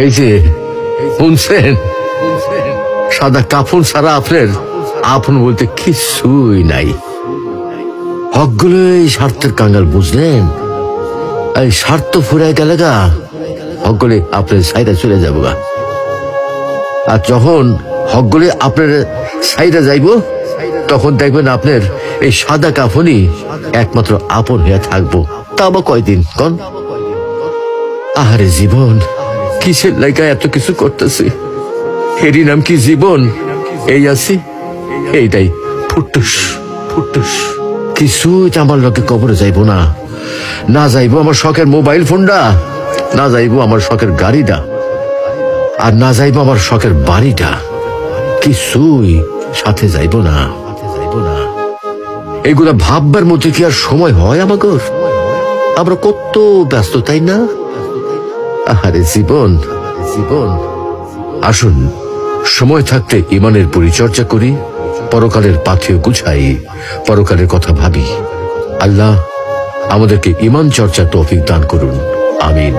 এই যে শুনছেন, সাদা কাফন ছাড়া আপনার আপন বলতে কিছুই নাই। হকগুলো এই স্বার্থের কাঙ্গাল, বুঝলেন? এই স্বার্থ ফুরাই গেলে গা হকগুলি আপনার সাইডে চলে যাবো গা। আর যখন হকগুলি আপনার সাইডে যাইব তখন দেখবেন আপনার এই সাদা কাফনই একমাত্র আপন হয়ে থাকবো। তা বা কয়দিন কন? আহারে জীবন, কিসের লাইগা এত কিছু করতেছি? এরই নাম কি জীবন? এই আছি, এইটাই ফুটুস ফুটুস। কিছুই আমার লোকে কবরে যাইব না, না যাইব আমার শখের মোবাইল ফোনটা, না যাইব আমার শখের গাড়িটা, আর না যাইব আমার শখের বাড়িটা। কিছুই সাথে যাইব না। এগুলা ভাববার মতো কি আর সময় হয় আমাকে? আমরা কত ব্যস্ত, তাই না? আরে জীবন জীবন, আসুন সময় থাকতে ইমানের পরিচর্যা করি, পরকালের পাথেয় গুছাই, পরকালের কথা ভাবি। আল্লাহ আমাদেরকে ইমান চর্চা তৌফিক দান করুন, আমিন।